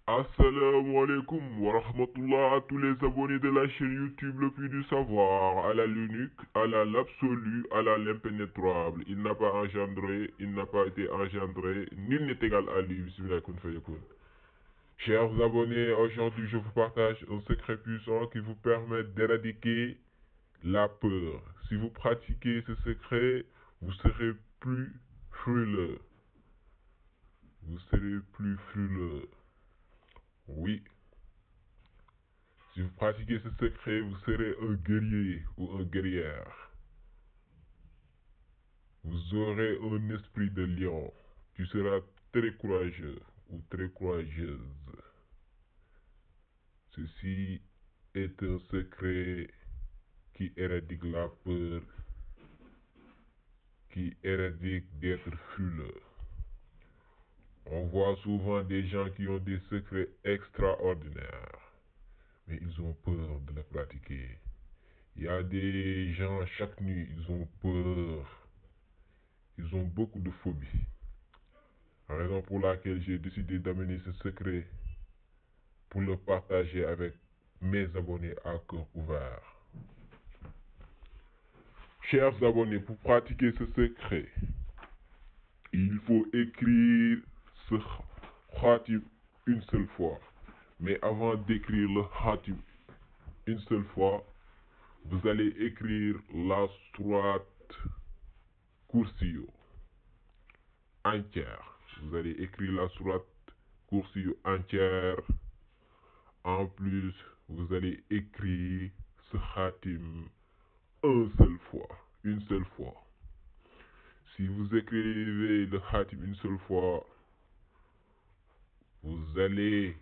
Assalamu alaikum wa rahmatullah à tous les abonnés de la chaîne YouTube Le Puits du Savoir, à la l'unique, à la l'absolu, à la l'impénétrable. Il n'a pas engendré, il n'a pas été engendré, nul n'est égal à lui. Bismillah kun fayakun. Chers abonnés, aujourd'hui je vous partage un secret puissant qui vous permet d'éradiquer la peur. Si vous pratiquez ce secret, vous serez plus frileux. Vous serez plus frileux. Oui. Si vous pratiquez ce secret, vous serez un guerrier ou un guerrière. Vous aurez un esprit de lion. Tu seras très courageux ou très courageuse. Ceci est un secret qui éradique la peur, qui éradique d'être frileux. On voit souvent des gens qui ont des secrets extraordinaires, mais ils ont peur de le pratiquer. Il y a des gens, chaque nuit, ils ont peur. Ils ont beaucoup de phobies. Raison pour laquelle j'ai décidé d'amener ce secret pour le partager avec mes abonnés à cœur ouvert. Chers abonnés, pour pratiquer ce secret, il faut écrire ce khatim une seule fois. Mais avant d'écrire le khatim une seule fois, vous allez écrire la sourate Kursiyo entière. Vous allez écrire la sourate Kursiyo entière. En plus, vous allez écrire ce khatim une seule fois. Si vous écrivez le khatim une seule fois, vous allez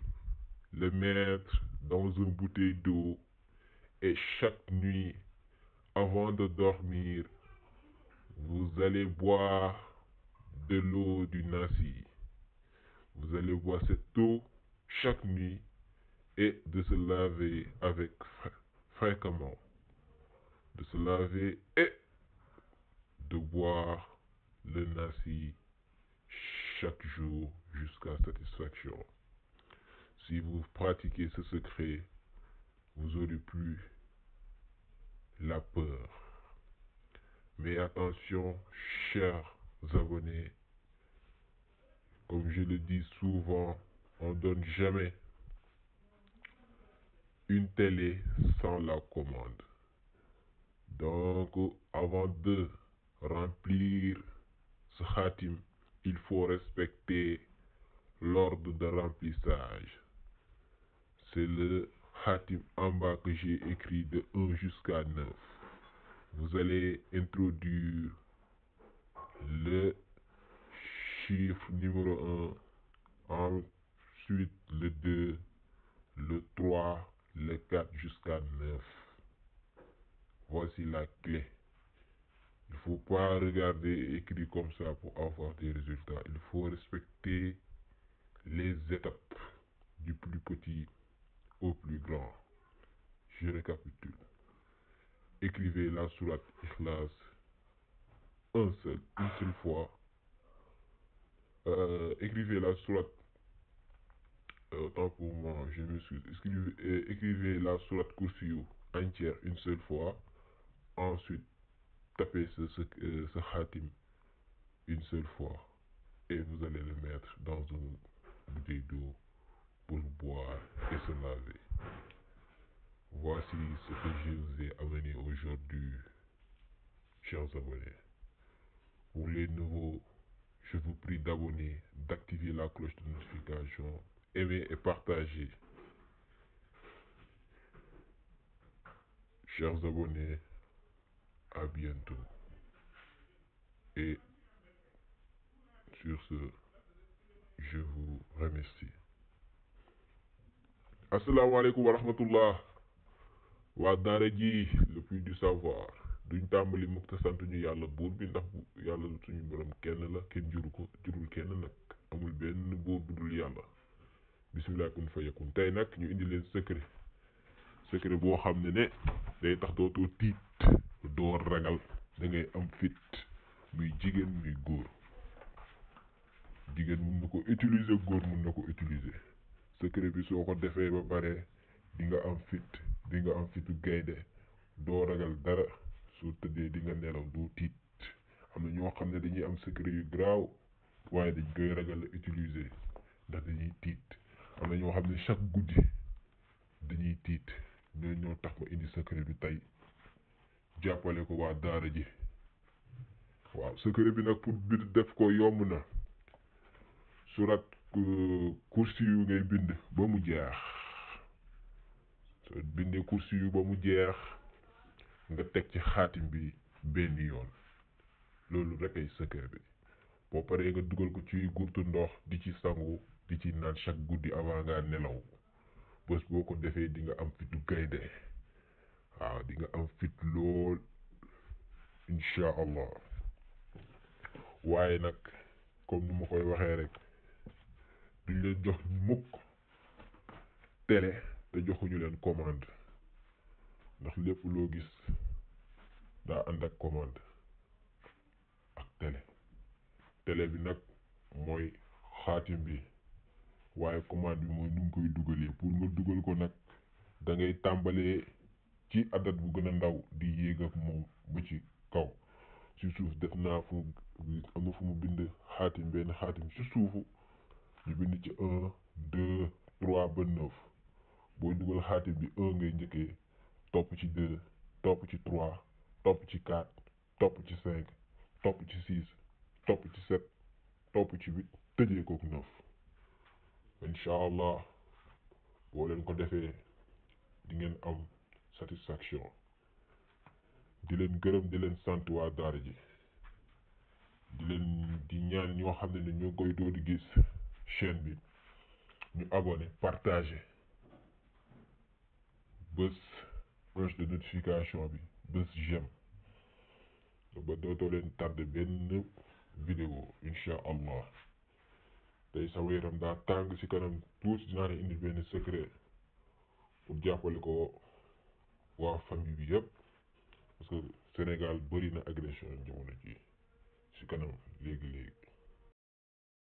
le mettre dans une bouteille d'eau et chaque nuit, avant de dormir, vous allez boire de l'eau du Nasi. Vous allez boire cette eau chaque nuit et de se laver avec fréquemment. De se laver et de boire le Nasi chaque jour jusqu'à satisfaction. Si vous pratiquez ce secret, vous aurez plus la peur. Mais attention, chers abonnés, comme je le dis souvent, on ne donne jamais une télé sans la commande. Donc, avant de remplir ce khatim, il faut respecter l'ordre de remplissage. C'est le khatim en bas que j'ai écrit de 1 jusqu'à 9. Vous allez introduire le chiffre numéro 1, ensuite le 2, le 3, le 4 jusqu'à 9. Voici la clé. Il ne faut pas regarder écrit comme ça pour avoir des résultats. Il faut respecter les étapes du plus petit au plus grand. Je récapitule. Écrivez la sourate Ikhlas une seule fois. Écrivez la sourate, autant pour moi, je m'excuse. Écrivez la sourate Kursiyo entière une seule fois. Ensuite, tapez ce khatim une seule fois et vous allez le mettre dans une bouteille d'eau pour boire et se laver. Voici ce que je vous ai amené aujourd'hui, chers abonnés. Pour les nouveaux, je vous prie d'abonner, d'activer la cloche de notification, aimer et partager. Chers abonnés, à bientôt. Et sur ce, je vous remercie. Assalamu alaikum wa rahmatullah. waa daara ji Le Puits du Savoir duñ tàmbali mukk te sant ñu yàlla buur bi ndax yàlla suñu borom kenn la kenn juru ko jurul kenn nag amul benn buur bu dul yàlla. Bismillah kun fayakun. Tey nag ñu indi leen secret boo xam ne day tax dootoo tiit doo ragal da ngay am fit muy jigéen muy góor. Jigéen mun na ko utiliser, góor mun na ko utiliser. Secret bi soo ko defee ba pare di nga am fit di nga am fitu gaynde doo ragal dara soo tëddee di nga nelaw doo tiit am na ñoo xam ne dañuy am secret yu garaaw waaye dañ koy ragal a utiliser ndax dañuy tiit am na ñoo xam ne chaque guddi dañuy tiit ñoo tax ma indi secret bi tey jàppale ko waa daara ji waaw secret bi nag pour bind def ko yomb na surat kursi yu ngay bind ba mu jeex soo bindee kursi yu ba mu jeex nga teg ci xaatim bi benn yoon loolu rek ay secret bi boo paree nga dugal ko ci gurtu ndox di ci sangu di ci naan chaque guddi avant ngaa nelaw bés boo ko defee di nga am fitu gaynde waaw di nga am fit lool incha allah waaye nag comme ni ma koy waxee rek duñ leen jox mukk télé te joxuñu leen commande ndax lépp loo gis daa ànd ak commande ak télé bi nag mooy xaatim bi waaye commande bi mooy nu ngi koy dugalee pour nga dugal ko nag da ngay tàmbalee ci adat bu gën a ndaw di yéeg ak moom ba ci kaw ci suuf def naa fu am na fu mu bind xaatim benn xaatim ci suufu ñu bind ci 1 2 3 ba 9 booy dugal xaatim bi 1 ngay njëkkee topp ci 2 topp ci 3 topp ci 4 topp ci 5 topp ci 6 topp ci 7 topp ci 8 tëjee kook 9 incha allah boo leen ko defee di ngeen am satisfaction di leen gërëm di leen sant waa daara ji di ñaan ñoo xam ne ñoo koy doo di gis chaîne bi ñu abonné partagé bës cloche de notification bi bës j'aime ba dootoo leen tardé benn vidéo incha allah tey sama yaram daa tàng ci kanam tuuti dinaa ne indi benn secret pour jàppale ko waa famille bi yëpp parce que Sénégal bëri na agression jamono ji ci kanam léegi